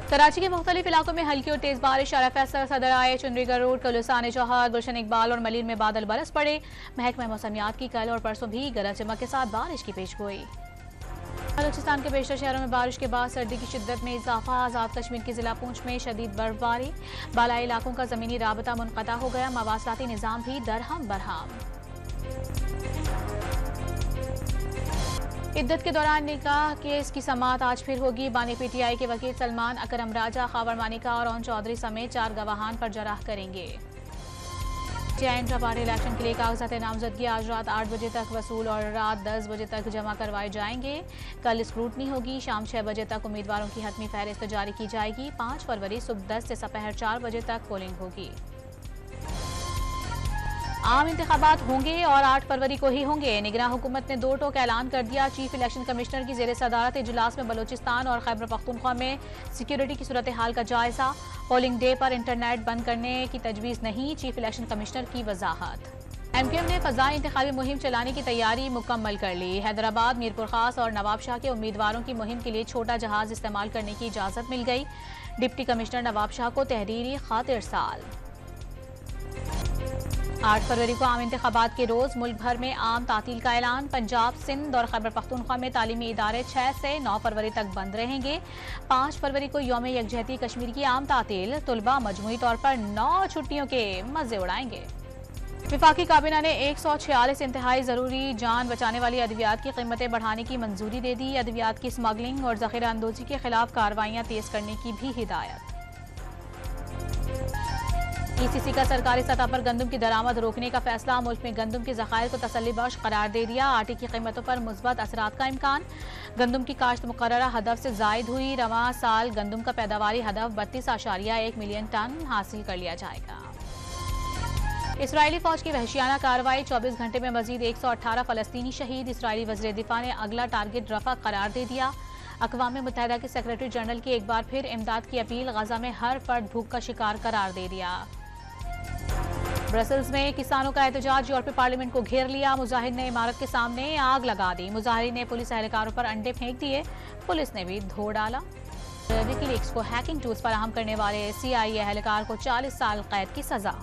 कराची के मुख्तलिफ इलाकों में हल्की और तेज बारिश। आला फैसल, सदर आए, चुनरीगढ़ रोड, कलुसान जौहर, गुलशन इकबाल और मलिन में बादल बरस पड़े। महकमा मौसमियात की कल और परसों भी गरज चमक के साथ बारिश की पेशगोई। बलूचिस्तान के बेशतर शहरों में बारिश के बाद सर्दी की शिद्दत में इजाफा। आजाद कश्मीर के जिला पूंछ में शदीद बर्फबारी। बालाई इलाकों का जमीनी राबता मुनक़ता हो गया। मवासलाती निज़ाम भी दरहम बरहम। इद्दत के दौरान निकाह केस की समाअत आज फिर होगी। बानी पीटीआई के वकील सलमान अकरम राजा, खावर मानिका और ओन चौधरी समेत 4 गवाहान पर जराह करेंगे। इंट्रा पार्टी इलेक्शन के लिए कागजात नामजदगी आज रात 8 बजे तक वसूल और रात 10 बजे तक जमा करवाए जाएंगे। कल स्क्रूटनी होगी। शाम 6 बजे तक उम्मीदवारों की हतमी फहरिस्त जारी की जाएगी। 5 फरवरी सुबह 10 से दोपहर 4 बजे तक पोलिंग होगी। आम इंतखाबात होंगे और 8 फरवरी को ही होंगे। निगरान हुकूमत ने 2 टोक ऐलान कर दिया। चीफ इलेक्शन कमिश्नर की जेर सदारत इजलास में बलूचिस्तान और खैबर पख्तूनख्वा में सिक्योरिटी की सूरत हाल का जायजा। पोलिंग डे पर इंटरनेट बंद करने की तजवीज़ नहीं। चीफ इलेक्शन कमिश्नर की वजाहत। MQM ने फजाई इंतखाबी मुहिम चलाने की तैयारी मुकम्मल कर ली। हैदराबाद, मीरपुर खास और नवाब शाह के उम्मीदवारों की मुहिम के लिए छोटा जहाज इस्तेमाल करने की इजाज़त मिल गई। डिप्टी कमिश्नर नवाब शाह को तहरीरी खातिर इरसाल। 8 फरवरी को आम इंतखाबात के रोज मुल्क भर में आम तातील का ऐलान। पंजाब, सिंध और खैबर पख्तूनख्वा में तालीमी इदारे 6 से 9 फरवरी तक बंद रहेंगे। 5 फरवरी को यौम यकजहती कश्मीर की आम तातील। तुलबा मजमूई तौर पर 9 छुट्टियों के मजे उड़ाएंगे। विफाकी काबीना ने 146 इंतहाई जरूरी जान बचाने वाली अद्वियात की कीमतें बढ़ाने की मंजूरी दे दी। अद्वियात की स्मगलिंग और जखीरा अंदोजी के खिलाफ कार्रवाइयां तेज करने की भी हिदायत। ECC का सरकारी सतह पर गंदम की दरामद रोकने का फैसला। मुल्क में गंदम के ज़खायर को तसल्ली बख्श करार दे दिया। आटे की कीमतों पर मुस्बत असरात का इम्कान। गंदम की काश्त मुकर्ररा हदफ से जायद हुई। रवां साल गंदम का पैदावारी हदफ 32.1 मिलियन टन हासिल कर लिया जाएगा। इसराइली फौज की वहशियाना कार्रवाई। 24 घंटे में मजीद 118 फलस्तीनी शहीद। इसराइली वज़ीर दिफा ने अगला टारगेट रफा करार दे दिया। अक़वाम मुत्तहिदा के सेक्रेटरी जनरल की एक बार फिर इमदाद की अपील। गजा में हर फर्द भूख का शिकार करार दे दिया। ब्रसल्स में किसानों का एहतजाज। यूरोपीय पार्लियामेंट को घेर लिया। मुजाहिद ने इमारत के सामने आग लगा दी। मुजाहिरीन ने पुलिस एहलकारों पर अंडे फेंक दिए। पुलिस ने भी धो डाला। विकीलीक्स को हैकिंग टूल्स फराहम करने वाले CIA एहलकार को 40 साल कैद की सजा।